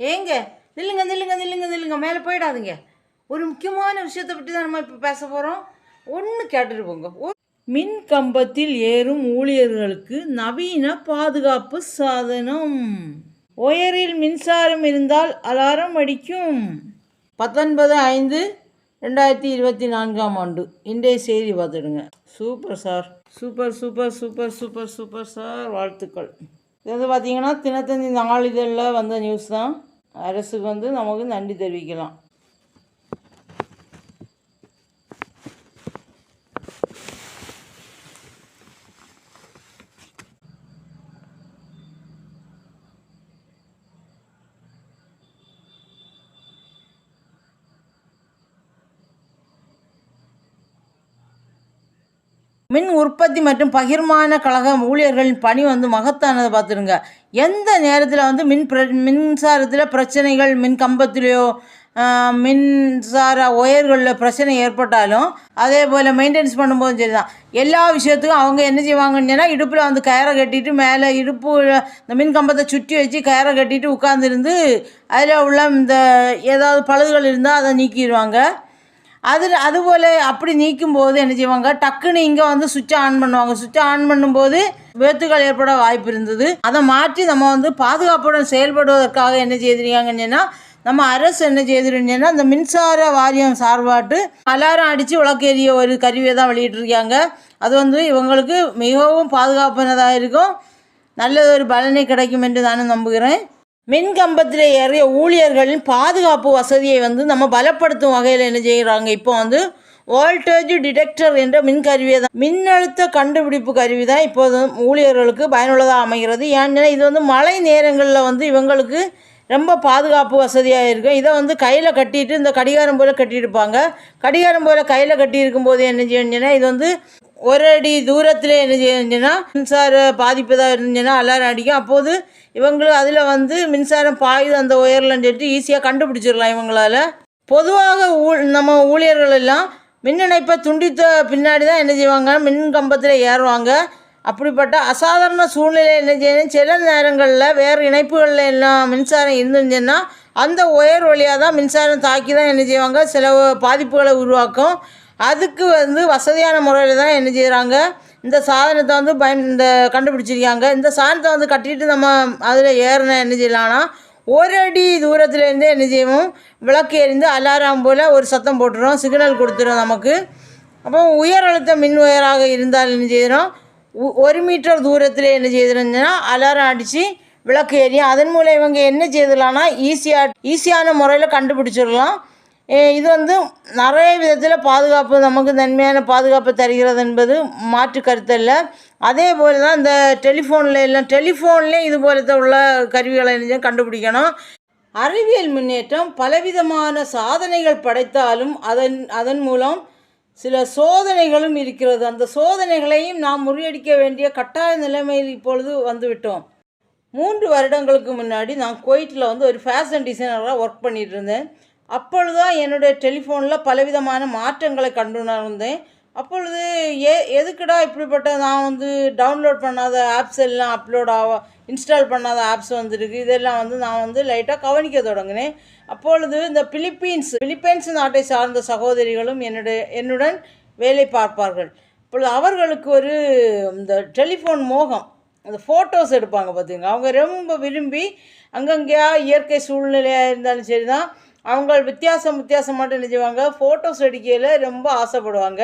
ஏங்க நில்லுங்க நில்லுங்க நில்லுங்க நில்லுங்க, மேலே போயிடாதீங்க. ஒரு முக்கியமான விஷயத்தை பற்றி தான் நம்ம இப்போ பேச போகிறோம். ஒன்று கேட்டுட்டு போங்க. மின் கம்பத்தில் ஏறும் ஊழியர்களுக்கு நவீன பாதுகாப்பு சாதனம். ஒயரில் மின்சாரம் இருந்தால் அலாரம் அடிக்கும். 19/5/2024 இன்றைய செய்தி பார்த்துடுங்க. Super sir, super super super super super sir, வாழ்த்துக்கள். இது வந்து பார்த்தீங்கன்னா தினத்தந்தி நாளிதழில் வந்த நியூஸ் தான். அரசுக்கு வந்து நமக்கு நன்றி தெரிவிக்கலாம். மின் உற்பத்தி மற்றும் பகிர்மான கழக ஊழியர்களின் பணி வந்து மகத்தானதை பார்த்துருங்க. எந்த நேரத்தில் வந்து மின்சாரத்தில் பிரச்சனைகள், மின் கம்பத்திலேயோ மின்சார ஒயர்களில் பிரச்சனை ஏற்பட்டாலும் அதே போல் மெயின்டெனன்ஸ் பண்ணும்போதும் சரி தான். எல்லா விஷயத்துக்கும் அவங்க என்ன செய்வாங்கன்னு சொன்னால், இடுப்பில் வந்து கயரை கட்டிட்டு மேலே இடுப்பு இந்த மின் கம்பத்தை சுற்றி வச்சு கயரை கட்டிட்டு உட்காந்துருந்து அதில் உள்ள இந்த ஏதாவது பழுதுகள் இருந்தால் அதை நீக்கிடுவாங்க. அதுபோல் அப்படி நீக்கும்போது என்ன செய்வாங்க, டக்குன்னு இங்கே வந்து சுவிட்சை ஆன் பண்ணுவாங்க. சுவிட்சை ஆன் பண்ணும்போது விபத்துகள் ஏற்பட வாய்ப்பு இருந்தது. அதை மாற்றி நம்ம வந்து பாதுகாப்புடன் செயல்படுவதற்காக என்ன செய்திருக்காங்கன்னா, நம்ம அரசு என்ன செய்திருந்தேன்னா, இந்த மின்சார வாரியம் சார்பாட்டு அலாரம் அடித்து விளக்கேறிய ஒரு கருவியை தான் வெளியிட்டிருக்காங்க. அது வந்து இவங்களுக்கு மிகவும் பாதுகாப்பானதாக இருக்கும், நல்ல ஒரு பலனை கிடைக்கும் என்று நானும் நம்புகிறேன். மின் கம்பத்தில் ஏறிய ஊழியர்களின் பாதுகாப்பு வசதியை வந்து நம்ம பலப்படுத்தும் வகையில் என்ன செய்கிறாங்க, இப்போ வந்து வோல்டேஜ் டிடெக்டர் என்ற மின் கருவியை தான், மின்னழுத்த கண்டுபிடிப்பு கருவி தான் இப்போது ஊழியர்களுக்கு பயனுள்ளதாக அமைகிறது. ஏன்னா இது வந்து மழை நேரங்களில் வந்து இவங்களுக்கு ரொம்ப பாதுகாப்பு வசதியாக இருக்கும். இதை வந்து கையில் கட்டிட்டு இந்த கடிகாரம் போல் கட்டியிருப்பாங்க. கடிகாரம் போல் கையில் கட்டி இருக்கும்போது என்ன செய்யணுன்னா, இது வந்து ஒரு அடி தூரத்தில் என்ன செய்யணுன்னா மின்சார பாதிப்பு தான் இருந்துச்சுன்னா அலாரம் அடிக்கும். அப்போது இவங்களும் அதில் வந்து மின்சாரம் பாயுது அந்த ஒயர்லன்னு சொல்லிட்டு ஈஸியாக கண்டுபிடிச்சிடலாம் இவங்களால். பொதுவாக நம்ம ஊழியர்கள் எல்லாம் மின் இணைப்பை துண்டித்த பின்னாடி தான் என்ன செய்வாங்க, மின் கம்பத்தில் ஏறுவாங்க. அப்படிப்பட்ட அசாதாரண சூழ்நிலை என்ன செய்யணும், சில நேரங்களில் வேறு இணைப்புகளில் எல்லாம் மின்சாரம் இருந்துச்சுன்னா அந்த ஒயர் வழியாக தான் மின்சாரம் தாக்கி தான் என்ன செய்வாங்க, சில பாதிப்புகளை உருவாக்கும். அதுக்கு வந்து வசதியான முறையில் தான் என்ன செய்கிறாங்க, இந்த சாதனத்தை வந்து இந்த கண்டுபிடிச்சிருக்காங்க. இந்த சாதனத்தை வந்து கட்டிட்டு நம்ம அதில் ஏறினா என்ன செய்யலாம்னா, ஒரு அடி தூரத்துலேருந்தே என்ன செய்வோம், விளக்கு எறிந்து அலாரம் போல் ஒரு சத்தம் போட்டுரும், சிக்னல் கொடுத்துரும் நமக்கு. அப்போ உயர் அழுத்த மின் ஒயராக இருந்தால் என்ன செய்கிறோம், 1 மீட்டர் தூரத்தில் என்ன செய்திருந்தோன்னா அலாரம் அடித்து விளக்கு எரியும். அதன் மூலம் இவங்க என்ன செய்யலாம்னா ஈஸியான முறையில் கண்டுபிடிச்சிடலாம். இது வந்து நிறைய விதத்தில் பாதுகாப்பு, நமக்கு நன்மையான பாதுகாப்பு தருகிறது என்பது மாற்று கருத்தல்ல. அதே போல் தான் இந்த டெலிஃபோன்லேயே இது போலத்த உள்ள கருவிகளை கண்டுபிடிக்கணும். அறிவியல் முன்னேற்றம் பலவிதமான சாதனைகள் படைத்தாலும் அதன் மூலம் சில சோதனைகளும் இருக்கிறது. அந்த சோதனைகளையும் நாம் முறியடிக்க வேண்டிய கட்டாய நிலைமையில் இப்பொழுது வந்துவிட்டோம். 3 வருடங்களுக்கு முன்னாடி நான் குவைட்டில் வந்து ஒரு ஃபேஷன் டிசைனராக ஒர்க் பண்ணிகிட்டு இருந்தேன். அப்பொழுது தான் என்னுடைய டெலிஃபோனில் பலவிதமான மாற்றங்களை கண்டுணர்ந்தேன். அப்பொழுது எதுக்குடா இப்படிப்பட்ட நான் வந்து டவுன்லோட் பண்ணாத ஆப்ஸ் எல்லாம் இன்ஸ்டால் பண்ணாத ஆப்ஸ் வந்துருக்கு, இதெல்லாம் வந்து நான் வந்து லைட்டாக கவனிக்க தொடங்கினேன். அப்பொழுது இந்த பிலிப்பைன்ஸ் நாட்டை சார்ந்த சகோதரிகளும் என்னுடன் வேலை பார்ப்பார்கள். இப்பொழுது அவர்களுக்கு ஒரு இந்த டெலிஃபோன் மோகம், அந்த ஃபோட்டோஸ் எடுப்பாங்க பார்த்துங்க. அவங்க ரொம்ப விரும்பி அங்கங்கேயா இயற்கை சூழ்நிலையாக இருந்தாலும் சரி தான், அவங்க வித்தியாசமாட்டு என்ன செய்வாங்க, ஃபோட்டோஸ் எடுக்கையில் ரொம்ப ஆசைப்படுவாங்க.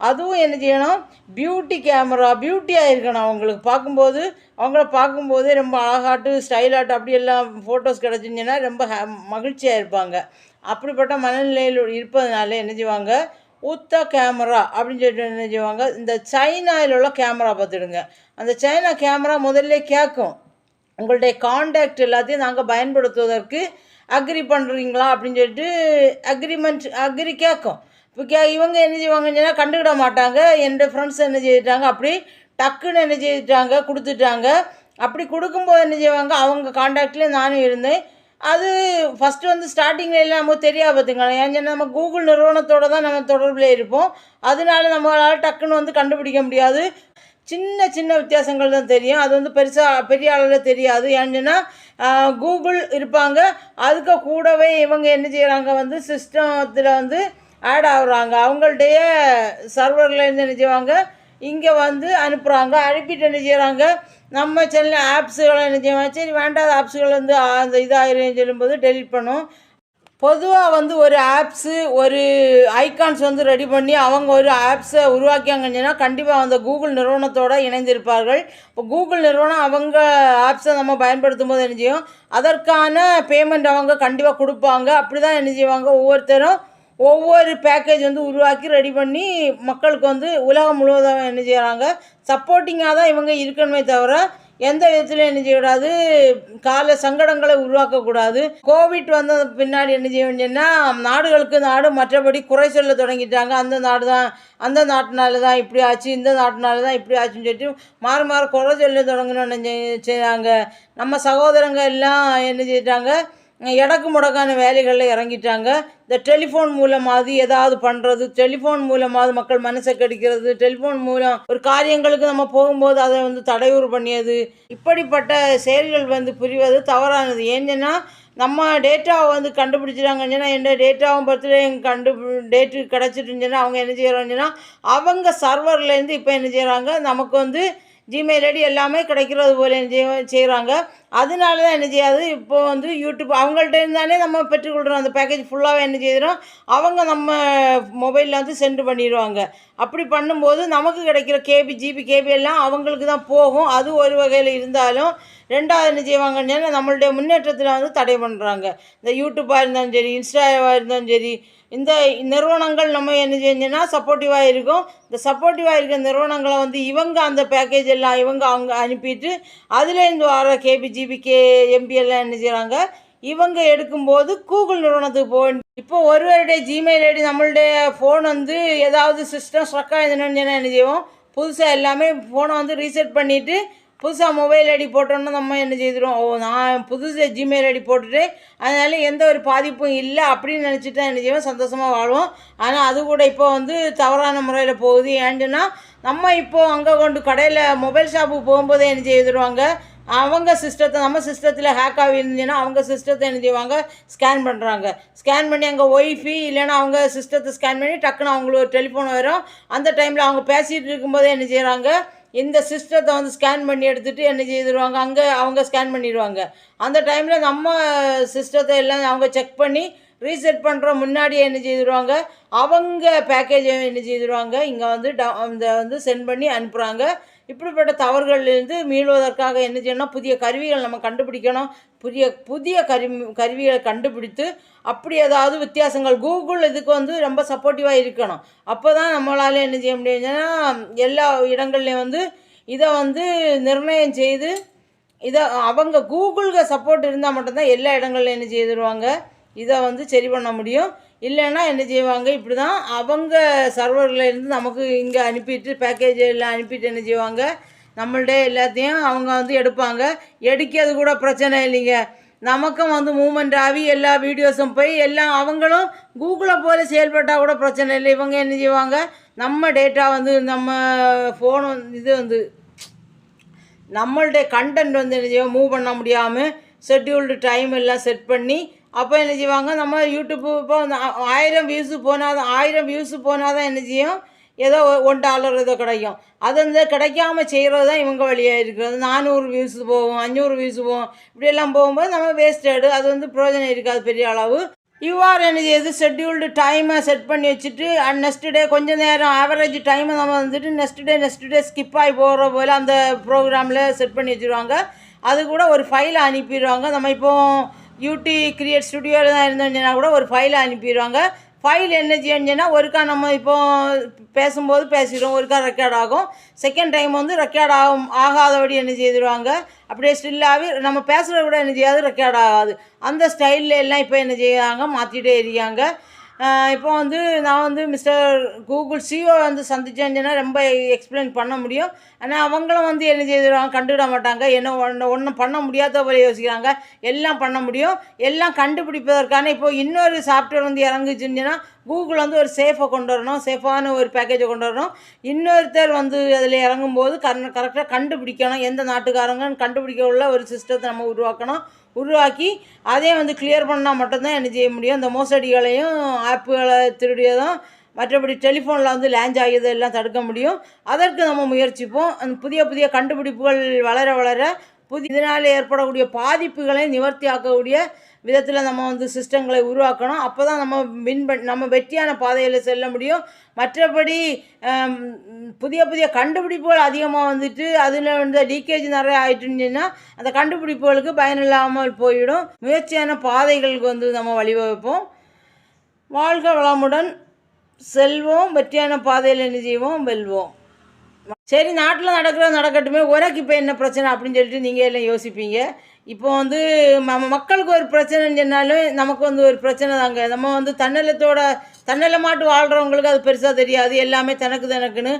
அதுவும் என்ன செய்யணும், பியூட்டியாக இருக்கணும். அவங்கள பார்க்கும்போதே ரொம்ப அழகாட்டு ஸ்டைலாட்டு அப்படியெல்லாம் ஃபோட்டோஸ் கிடச்சிங்கன்னா ரொம்ப மகிழ்ச்சியாக இருப்பாங்க. அப்படிப்பட்ட மனநிலையில் இருப்பதனால என்ன செய்வாங்க, ஊத்தா கேமரா அப்படின்னு சொல்லிட்டு என்ன செய்வாங்க, இந்த சைனாவில் உள்ள கேமரா பார்த்துடுங்க. அந்த சைனா கேமரா முதல்ல கேட்கும், உங்களுடைய கான்டாக்ட் எல்லாத்தையும் நாங்கள் பயன்படுத்துவதற்கு அக்ரி பண்ணுறீங்களா அப்படின்னு சொல்லிட்டு அக்ரி கேட்கும். இப்போ இவங்க என்ன செய்வாங்கன்னு சொன்னால் கண்டுக்கிட மாட்டாங்க. என்னோடய ஃப்ரெண்ட்ஸ் என்ன செய்துட்டாங்க, அப்படி டக்குன்னு என்ன செய்துட்டாங்க, கொடுத்துட்டாங்க. அப்படி கொடுக்கும்போது என்ன செய்வாங்க, அவங்க கான்டாக்ட்லேயே நானும் இருந்தேன். அது ஃபஸ்ட்டு வந்து ஸ்டார்டிங்கில் எல்லாம் நமக்கு தெரியாது பார்த்துங்களேன். ஏன்னா நம்ம கூகுள் நிறுவனத்தோடு தான் நம்ம தொடர்பில் இருப்போம். அதனால நம்மளால் டக்குன்னு வந்து கண்டுபிடிக்க முடியாது. சின்ன சின்ன வித்தியாசங்கள் தான் தெரியும். அது வந்து பெரிய அளவில் தெரியாது. ஏன்னா கூகுள் இருப்பாங்க, அதுக்கு கூடவே இவங்க என்ன செய்கிறாங்க வந்து சிஸ்டத்தில் வந்து ஆட் ஆகுறாங்க. அவங்கள்டைய சர்வரில் இருந்து என்ன செய்வாங்க இங்கே வந்து அனுப்புகிறாங்க. அனுப்பிட்டு என்ன செய்கிறாங்க நம்ம சேனல் ஆப்ஸுகளை என்ன செய்வாங்க, சரி வேண்டாத ஆப்ஸுகள் வந்து அந்த இதாகிருன்னு சொல்லும்போது டெலிட் பண்ணும். பொதுவாக வந்து ஒரு ஆப்ஸு ஒரு ஐகான்ஸ் வந்து ரெடி பண்ணி அவங்க ஒரு ஆப்ஸை உருவாக்கியாங்கன்னா கண்டிப்பாக அந்த கூகுள் நிறுவனத்தோடு இணைந்திருப்பார்கள். இப்போ கூகுள் நிறுவனம் அவங்க ஆப்ஸை நம்ம பயன்படுத்தும் போது என்ன செய்யும், அதற்கான பேமெண்ட் அவங்க கண்டிப்பாக கொடுப்பாங்க. அப்படி தான் என்ன செய்வாங்க, ஒவ்வொருத்தரும் ஒவ்வொரு பேக்கேஜ் வந்து உருவாக்கி ரெடி பண்ணி மக்களுக்கு வந்து உலகம் முழுவதும் என்ன செய்கிறாங்க சப்போர்ட்டிங்காக தான் இவங்க இருக்கணுமே தவிர எந்த விதத்துலையும் என்ன செய்யக்கூடாது, கால சங்கடங்களை உருவாக்கக்கூடாது. கோவிட் வந்த பின்னாடி என்ன செய்ய வேண்டியன்னா நாடுகளுக்கு நாடு மற்றபடி குறை சொல்ல தொடங்கிட்டாங்க. அந்த நாட்டினால தான் இப்படி ஆச்சு, இந்த நாட்டினால தான் இப்படி ஆச்சுன்னு சொல்லிட்டு மாற குறை சொல்ல தொடங்கணும்னு செய்கிறாங்க. நம்ம சகோதரங்க எல்லாம் என்ன செய்யிட்டாங்க, எடக்கு முடக்கான வேலைகளில் இறங்கிட்டாங்க. இந்த டெலிஃபோன் மூலமாவது ஏதாவது பண்ணுறது, டெலிஃபோன் மூலமாவது மக்கள் மனசை கடிக்கிறது, டெலிஃபோன் மூலம் ஒரு காரியங்களுக்கு நம்ம போகும்போது அதை வந்து தடையூறு பண்ணியது, இப்படிப்பட்ட செயல்கள் வந்து புரிவது தவறானது. ஏன்னா நம்ம டேட்டாவை வந்து கண்டுபிடிச்சிட்டாங்கன்னா எந்த டேட்டாவும் பர்த்டே டேட்டு கிடச்சிட்டுருந்துச்சுன்னா அவங்க என்ன செய்கிறாங்கன்னா அவங்க சர்வர்லேருந்து இப்போ என்ன செய்கிறாங்க நமக்கு வந்து ஜிமெயில் ஐடி எல்லாமே கிடைக்கிறது போல் என்ன செய்கிறாங்க. அதனால தான் என்ன செய்யாது, இப்போது வந்து யூடியூப் அவங்கள்ட்ட இருந்தானே நம்ம பெற்றுக்கொள்கிறோம். அந்த பேக்கேஜ் ஃபுல்லாகவே என்ன செய்கிறோம், அவங்க நம்ம மொபைலில் வந்து சென்ட் பண்ணிடுவாங்க. அப்படி பண்ணும்போது நமக்கு கிடைக்கிற ஜிபி எல்லாம் அவங்களுக்கு தான் போகும். அது ஒரு வகையில் இருந்தாலும் ரெண்டாவது என்ன செய்வாங்கன்னா நம்மளுடைய முன்னேற்றத்தில் வந்து தடை பண்ணுறாங்க. இந்த யூடியூப்பாக இருந்தாலும் சரி, இன்ஸ்டாவாக இருந்தாலும் சரி, இந்த நிறுவனங்கள் நம்ம என்ன செஞ்சோன்னா சப்போர்ட்டிவாக இருக்கும். இந்த சப்போர்ட்டிவாக இருக்கிற நிறுவனங்களை வந்து இவங்க அந்த பேக்கேஜ் எல்லாம் இவங்க அவங்க அனுப்பிட்டு அதுலேருந்து வர ஜிபி எம்பி எல்லாம் என்ன செய்கிறாங்க இவங்க எடுக்கும்போது கூகுள் நிறுவனத்துக்கு போக. இப்போ ஒருவருடைய ஜிமெயில் ஐடி நம்மளுடைய ஃபோன் வந்து ஏதாவது சிஸ்டம் ஸ்ட்ரக் ஆகிதுன்னு என்ன செய்வோம், புதுசாக எல்லாமே ஃபோனை வந்து ரீசெட் பண்ணிவிட்டு புதுசாக மொபைல் ஐடி போட்டோன்னா நம்ம என்ன செய்திடும், நான் புதுசு ஜிமெயில் ஐடி போட்டுட்டு அதனால் எந்த ஒரு பாதிப்பும் இல்லை அப்படின்னு நினச்சிட்டு என்ன செய்வோம் சந்தோஷமாக வாழ்வோம். ஆனால் அது கூட இப்போ வந்து தவறான முறையில் போகுது. ஏன்னுன்னா நம்ம இப்போது அங்கே கொண்டு கடையில் மொபைல் ஷாப்புக்கு போகும்போதே என்ன செய்திருவாங்க, அவங்க சிஸ்டத்தை நம்ம சிஸ்டத்தில் ஹேக் ஆகி இருந்துச்சுன்னா அவங்க சிஸ்டத்தை என்ன செய்வாங்க ஸ்கேன் பண்ணுறாங்க. ஸ்கேன் பண்ணி அங்கே ஒய்ஃபை இல்லைன்னா அவங்க சிஸ்டத்தை ஸ்கேன் பண்ணி டக்குன்னு அவங்களுக்கு ஒரு டெலிஃபோன் வரும். அந்த டைமில் அவங்க பேசிகிட்டு இருக்கும்போதே என்ன செய்கிறாங்க இந்த சிஸ்டத்தை வந்து ஸ்கேன் பண்ணி எடுத்துகிட்டு என்ன செய்திருவாங்க அங்கே அவங்க ஸ்கேன் பண்ணிடுவாங்க. அந்த டைமில் நம்ம சிஸ்டத்தை எல்லாம் அவங்க செக் பண்ணி ரீசெட் பண்ணுற முன்னாடியே என்ன செய்திருவாங்க அவங்க பேக்கேஜை என்ன செய்திருவாங்க இங்கே வந்து இந்த வந்து சென்ட் பண்ணி அனுப்புகிறாங்க. இப்படிப்பட்ட தவறுகள்லேருந்து மீள்வதற்காக என்ன செய்யணும், புதிய கருவிகள் நம்ம கண்டுபிடிக்கணும். புதிய கருவிகளை கண்டுபிடித்து அப்படி ஏதாவது வித்தியாசங்கள் கூகுள் இதுக்கு வந்து ரொம்ப சப்போர்ட்டிவாக இருக்கணும். அப்போ தான் நம்மளால் என்ன செய்ய முடியும்னா எல்லா இடங்கள்லையும் வந்து இதை வந்து நிர்ணயம் செய்து இதை அவங்க கூகுளுக்கு சப்போர்ட் இருந்தால் மட்டும்தான் எல்லா இடங்கள்லையும் என்ன செய்திருவாங்க இதை வந்து சரி பண்ண முடியும். இல்லைன்னா என்ன செய்வாங்க, இப்படி தான் அவங்க சர்வரில் இருந்து நமக்கு இங்கே அனுப்பிட்டு பேக்கேஜ் எல்லாம் அனுப்பிட்டு என்ன செய்வாங்க நம்மள்டே எல்லாத்தையும் அவங்க வந்து எடுப்பாங்க. எடுக்கிறது கூட பிரச்சனை இல்லைங்க, நமக்கும் வந்து மூமெண்ட் ஆகி எல்லா வீடியோஸும் போய் எல்லாம் அவங்களும் கூகுளை போல் செயல்பட்டால் கூட பிரச்சனை இல்லை. இவங்க என்ன செய்வாங்க நம்ம டேட்டா வந்து நம்ம ஃபோன் இது வந்து நம்மளுடைய கண்டென்ட் வந்து என்ன செய்வோம் மூவ் பண்ண முடியாமல் ஷெட்யூல்டு டைம் எல்லாம் செட் பண்ணி அப்போ என்ன செய்வாங்க நம்ம யூடியூப்பு இப்போ 1000 வியூஸு போனால் தான் என்ன செய்யும் ஏதோ $1 ஏதோ கிடைக்கும். அது வந்து கிடைக்காம செய்கிறது தான் இவங்க வழியாக இருக்கிறது. 400 வியூஸு போகும், 500 வியூஸு போகும், இப்படியெல்லாம் போகும்போது நம்ம வேஸ்டடு, அது வந்து பிரயோஜனம் இருக்காது பெரிய அளவு. இவ்வாறு என்ன செய்யுது ஷெட்யூல்டு டைமை செட் பண்ணி வச்சுட்டு நெக்ஸ்ட் டே கொஞ்சம் நேரம் ஆவரேஜ் டைமை நம்ம வந்துட்டு நெக்ஸ்ட் டே ஸ்கிப் ஆகி போகிற போல் அந்த ப்ரோக்ராமில் செட் பண்ணி வச்சுருவாங்க. அது கூட ஒரு ஃபைலை அனுப்பிடுவாங்க. நம்ம இப்போது யூடி கிரியேட் ஸ்டுடியோவில் தான் இருந்தோம்னா கூட ஒரு ஃபைலை அனுப்பிடுவாங்க. ஃபைல் என்ன செய்யணுன்னா ஒருக்கா நம்ம இப்போது பேசும்போது பேசிடுவோம், ஒருக்கா ரெக்கார்ட் ஆகும். செகண்ட் டைம் வந்து ரெக்கார்ட் ஆகாதபடி என்ன செய்திருவாங்க அப்படியே ஸ்டில்லாகவே நம்ம பேசுகிறத கூட என்ன செய்யாது ரெக்கார்ட் ஆகாது. அந்த ஸ்டைலில் எல்லாம் இப்போ என்ன செய்யாங்க மாற்றிட்டே இருக்காங்க. இப்போ வந்து நான் வந்து மிஸ்டர் கூகுள் சிஓ வந்து சந்திச்சேன்னா ரொம்ப எக்ஸ்பிளைன் பண்ண முடியும். ஆனால் அவங்களும் வந்து என்ன செய்திருவாங்க கண்டுவிட மாட்டாங்க. என்ன ஒன்றும் பண்ண முடியாத போல யோசிக்கிறாங்க. எல்லாம் பண்ண முடியும். எல்லாம் கண்டுபிடிப்பதற்கான இப்போ இன்னொரு சாஃப்ட்வேர் வந்து இறங்குச்சுன்னா கூகுள் வந்து ஒரு சேஃபை கொண்டு வரணும், சேஃபான ஒரு பேக்கேஜை கொண்டு வரணும். இன்னொருத்தர் வந்து அதில் இறங்கும்போது கரெக்டாக கண்டுபிடிக்கணும், எந்த நாட்டுக்காரங்கன்னு கண்டுபிடிக்க உள்ள ஒரு சிஸ்டத்தை நம்ம உருவாக்கணும். உருவாக்கி அதே வந்து கிளியர் பண்ணால் மட்டும்தான் என்ன செய்ய முடியும், இந்த மோசடிகளையும் ஆப்புகளை திருடியதும் மற்றபடி டெலிஃபோனில் வந்து லேஞ்ச் ஆகியது எல்லாம் தடுக்க முடியும். அதற்கு நம்ம முயற்சிப்போம். அந்த புதிய புதிய கண்டுபிடிப்புகள் வளர வளர இதனால் ஏற்படக்கூடிய பாதிப்புகளை நிவர்த்தி ஆக்கக்கூடிய விதத்தில் நம்ம வந்து சிஸ்டங்களை உருவாக்கணும். அப்போ தான் நம்ம வெற்றியான பாதையில் செல்ல முடியும். மற்றபடி புதிய புதிய கண்டுபிடிப்புகள் அதிகமாக வந்துட்டு அதில் வந்து லீக்கேஜ் நிறைய ஆகிட்டுருந்துச்சுன்னா அந்த கண்டுபிடிப்புகளுக்கு பயனில்லாமல் போயிடும். முயற்சியான பாதைகளுக்கு வந்து நம்ம வழிவகுப்போம். வாழ்க வளமுடன், செல்வோம், வெற்றியான பாதையில் என்ன செய்வோம், வெல்வோம். சரி, நாட்டில் நடக்கட்டுமே, உனக்கு இப்போ என்ன பிரச்சனை அப்படின்னு சொல்லிட்டு நீங்கள் எல்லாம் யோசிப்பீங்க. இப்போ வந்து மக்களுக்கு ஒரு பிரச்சனைன்னு சொன்னாலும் நமக்கு வந்து ஒரு பிரச்சனை தாங்க. நம்ம வந்து தன்னலமாட்டு வாழ்கிறவங்களுக்கு அது பெருசாக தெரியாது. எல்லாமே தனக்குன்னு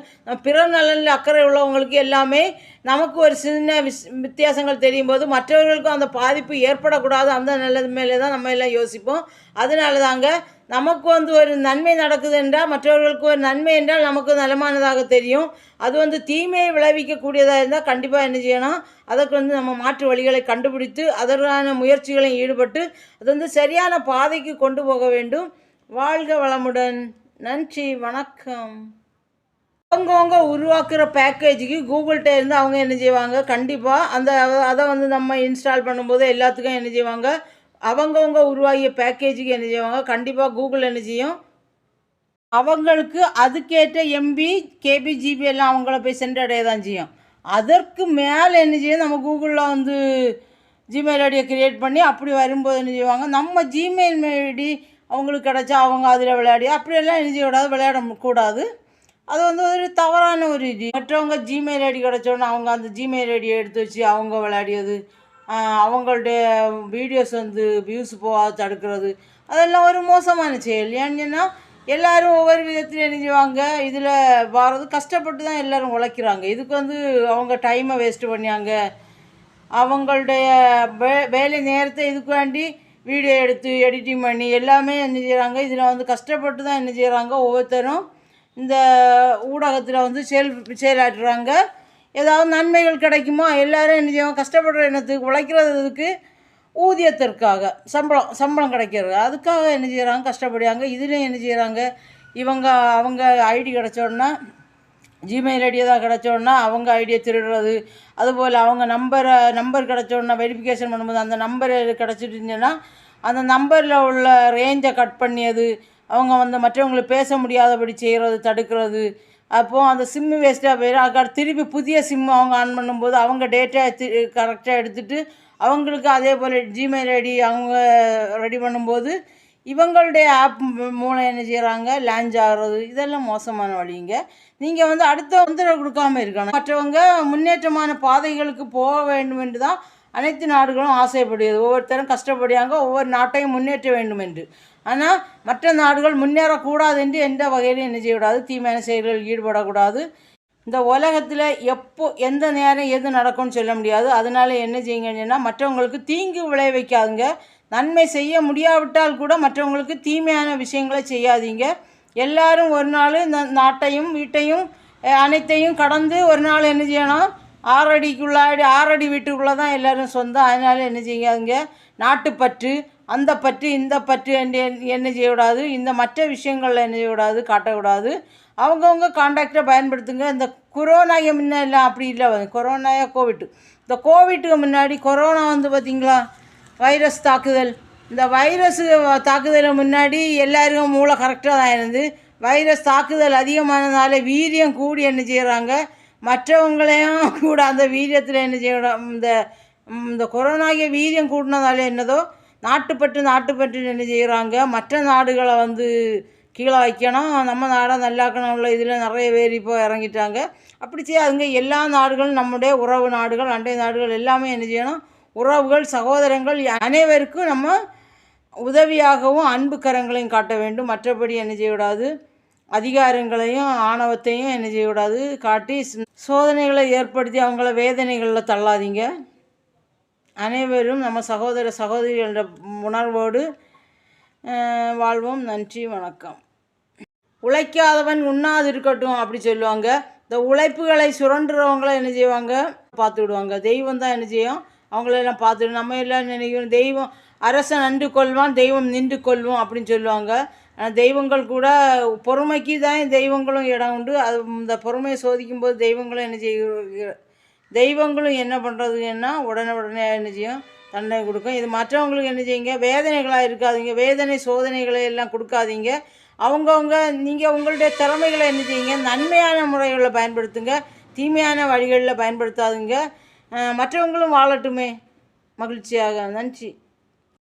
பிற நலனில் அக்கறை உள்ளவங்களுக்கு எல்லாமே நமக்கு ஒரு சின்ன வித்தியாசங்கள் தெரியும் போது மற்றவர்களுக்கும் அந்த பாதிப்பு ஏற்படக்கூடாது, அந்த நல்லது மேலே தான் நம்ம எல்லாம் யோசிப்போம். அதனால தாங்க நமக்கு வந்து ஒரு நன்மை நடக்குது என்றால் மற்றவர்களுக்கு ஒரு நன்மை என்றால் நமக்கு நலமானதாக தெரியும். அது வந்து தீமையை விளைவிக்கக்கூடியதாக இருந்தால் கண்டிப்பாக என்ன செய்யணும், அதற்கு வந்து நம்ம மாற்று வழிகளை கண்டுபிடித்து அதற்கான முயற்சிகளை ஈடுபட்டு அது வந்து சரியான பாதைக்கு கொண்டு போக வேண்டும். வாழ்க வளமுடன். நன்றி, வணக்கம். அவங்கவுங்க உருவாக்குற பேக்கேஜுக்கு கூகுள்கிட்ட இருந்து அவங்க என்ன செய்வாங்க, கண்டிப்பாக அதை வந்து நம்ம இன்ஸ்டால் பண்ணும்போது எல்லாத்துக்கும் என்ன செய்வாங்க, அவங்கவுங்க உருவாகிய பேக்கேஜுக்கு என்ன செய்வாங்க, கண்டிப்பாக கூகுள் என்ன செய்யும், அவங்களுக்கு அதுக்கேற்ற எம்பி கேபி ஜிபி எல்லாம் அவங்கள போய் சென்றடைய தான் செய்யும். அதற்கு மேலே என்ன செய்யும், நம்ம கூகுளில் வந்து ஜிமெயில் ஐடியை க்ரியேட் பண்ணி அப்படி வரும்போது என்ன செய்வாங்க, நம்ம ஜிமெயில் ஐடி அவங்களுக்கு கிடச்சா அவங்க அதில் விளையாடி அப்படியெல்லாம் என்ன செய்யக்கூடாது, விளையாடக்கூடாது. அது வந்து ஒரு தவறான ஒரு இது. மற்றவங்க ஜிமெயில் ஐடி கிடச்சோன்னா அவங்க அந்த ஜிமெயில் ஐடியை எடுத்து வச்சு அவங்க விளையாடியது, அவங்களுடைய வீடியோஸ் வந்து வியூஸ் போகாத தடுக்கிறது, அதெல்லாம் ஒரு மோசமான செயல். ஏன்னு சொன்னால் எல்லோரும் ஒவ்வொரு விதத்தில் என்ன செய்வாங்க, இதில் வர்றது கஷ்டப்பட்டு தான் எல்லோரும் உழைக்கிறாங்க. இதுக்கு வந்து அவங்க டைமை வேஸ்ட்டு பண்ணியாங்க, அவங்களுடைய வேலை நேரத்தை இதுக்கு வேண்டி வீடியோ எடுத்து எடிட்டிங் பண்ணி எல்லாமே என்ன செய்கிறாங்க, இதில் வந்து கஷ்டப்பட்டு தான் என்ன செய்கிறாங்க, ஒவ்வொருத்தரும் இந்த ஊடகத்தில் வந்து செயலாற்றுறாங்க. ஏதாவது நன்மைகள் கிடைக்குமா, எல்லோரும் என்ன செய்வாங்க, கஷ்டப்படுற எண்ணத்துக்கு உழைக்கிறதுக்கு ஊதியத்திற்காக சம்பளம் கிடைக்கிறது, அதுக்காக என்ன செய்கிறாங்க, கஷ்டப்படுறாங்க. இதுலேயும் என்ன செய்கிறாங்க, அவங்க ஐடி கிடச்சோன்னா ஜிமெயில் ஐடி ஏதாவது கிடச்சோன்னா அவங்க ஐடியை திருடுறது, அதுபோல் அவங்க நம்பர் கிடச்சோன்னா வெரிஃபிகேஷன் பண்ணும்போது அந்த நம்பர் கிடச்சிட்டுருந்துச்சுன்னா அந்த நம்பரில் உள்ள ரேஞ்சை கட் பண்ணியது, அவங்க வந்து மற்றவங்களுக்கு பேச முடியாதபடி செய்கிறது, தடுக்கிறது. அப்போது அந்த சிம்மு வேஸ்ட்டாக போயிடும். அதுக்காக திருப்பி புதிய சிம்மு அவங்க ஆன் பண்ணும்போது அவங்க டேட்டா கரெக்டாக எடுத்துகிட்டு அவங்களுக்கு அதே போல் ஜிமெயில் ஐடி அவங்க ரெடி பண்ணும்போது இவங்களுடைய ஆப் மூலம் என்ன செய்கிறாங்க, லான்ச் ஆகிறது. இதெல்லாம் மோசமான வழிங்க. நீங்கள் வந்து அடுத்த தொந்தரவு கொடுக்காமல் இருக்கணும். மற்றவங்க முன்னேற்றமான பாதைகளுக்கு போக வேண்டும் என்று தான் அனைத்து நாடுகளும் ஆசைப்படுகிறது. ஒவ்வொருத்தரும் கஷ்டப்படுறாங்க, ஒவ்வொரு நாட்டையும் முன்னேற்ற வேண்டும் என்று. ஆனால் மற்ற நாடுகள் முன்னேறக்கூடாது என்று எந்த வகையிலும் என்ன செய்யக்கூடாது, தீமையான செயல்களில் ஈடுபடக்கூடாது. இந்த உலகத்தில் எந்த நேரம் எது நடக்கும்னு சொல்ல முடியாது. அதனால் என்ன செய்யுங்கன்னா, மற்றவங்களுக்கு தீங்கு விளைவிக்காதுங்க. நன்மை செய்ய முடியாவிட்டால் கூட மற்றவங்களுக்கு தீமையான விஷயங்களை செய்யாதீங்க. எல்லாரும் ஒரு நாள் இந்த நாட்டையும் வீட்டையும் அனைத்தையும் கடந்து ஒரு நாள் என்ன செய்யணும், 6 அடி வீட்டுக்குள்ளே தான் எல்லோரும் சொந்தம். அதனால் என்ன செய்யாதுங்க, நாட்டுப்பற்று, அந்த பற்று இந்த பற்று என்று என்ன செய்யக்கூடாது, இந்த மற்ற விஷயங்களில் என்ன செய்யக்கூடாது, காட்டக்கூடாது. அவங்கவுங்க கான்டாக்டை பயன்படுத்துங்க. இந்த கொரோனாக்கு முன்னெல்லாம் அப்படி இல்லை, கொரோனாயா இந்த கோவிட்டுக்கு முன்னாடி கொரோனா வந்து பார்த்திங்களா, வைரஸ் தாக்குதல். இந்த வைரஸ் தாக்குதலுக்கு முன்னாடி எல்லாருக்கும் மூளை கரெக்டாக தான் இருந்து, வைரஸ் தாக்குதல் அதிகமானதுனால வீரியம் கூடி என்ன செய்கிறாங்க, மற்றவங்களையும் கூட அந்த வீரியத்தில் என்ன செய்யணும், இந்த கொரோனாக்கு வீரியம் கூடினதால என்னதோ நாட்டுப்பற்று என்ன செய்கிறாங்க, மற்ற நாடுகளை வந்து கீழே வைக்கணும், நம்ம நாடை நல்லாக்கணும் உள்ள இதில் நிறைய பேர் இப்போ இறங்கிட்டாங்க. அப்படி செய்யாதுங்க. எல்லா நாடுகளும் நம்முடைய உறவு நாடுகள், அண்டை நாடுகள் எல்லாமே என்ன செய்யணும், உறவுகள், சகோதரங்கள் அனைவருக்கும் நம்ம உதவியாகவும் அன்பு கரங்களையும் காட்ட வேண்டும். மற்றபடி என்ன செய்யக்கூடாது, அதிகாரங்களையும் ஆணவத்தையும் என்ன செய்யக்கூடாது காட்டி சோதனைகளை ஏற்படுத்தி அவங்கள வேதனைகளில் தள்ளாதீங்க. அனைவரும் நம்ம சகோதர சகோதரிகள உணர்வோடு வாழ்வோம். நன்றி, வணக்கம். உழைக்காதவன் உண்ணாது இருக்கட்டும் அப்படி சொல்லுவாங்க. இந்த உழைப்புகளை சுரண்டுறவங்கள என்ன செய்வாங்க, பார்த்து விடுவாங்க. தெய்வம் தான் என்ன செய்யும், அவங்களெல்லாம் பார்த்துடும். நம்ம எல்லாம் நினைக்கிறோம் தெய்வம் அரசன் நன்று கொள்வான் தெய்வம் நின்று கொள்வோம் அப்படின்னு சொல்லுவாங்க. தெய்வங்கள் கூட பொறுமைக்கு தான் தெய்வங்களும் இடம் உண்டு. அது இந்த பொறுமையை சோதிக்கும்போது தெய்வங்களும் என்ன செய்ய, தெய்வங்களும் என்ன பண்ணுறதுன்னா உடனே உடனே என்ன செய்யும், தண்டனை கொடுக்கும். இது மற்றவங்களுக்கு என்ன செய்யுங்க, வேதனைகளாக இருக்காதீங்க, வேதனை சோதனைகளை எல்லாம் கொடுக்காதீங்க. அவங்கவுங்க நீங்கள் உங்களுடைய திறமைகளை என்ன செய்யுங்க, நன்மையான முறைகளில் பயன்படுத்துங்க, தீமையான வழிகளில் பயன்படுத்தாதுங்க. மற்றவங்களும் வாழட்டுமே மகிழ்ச்சியாக. நன்றி.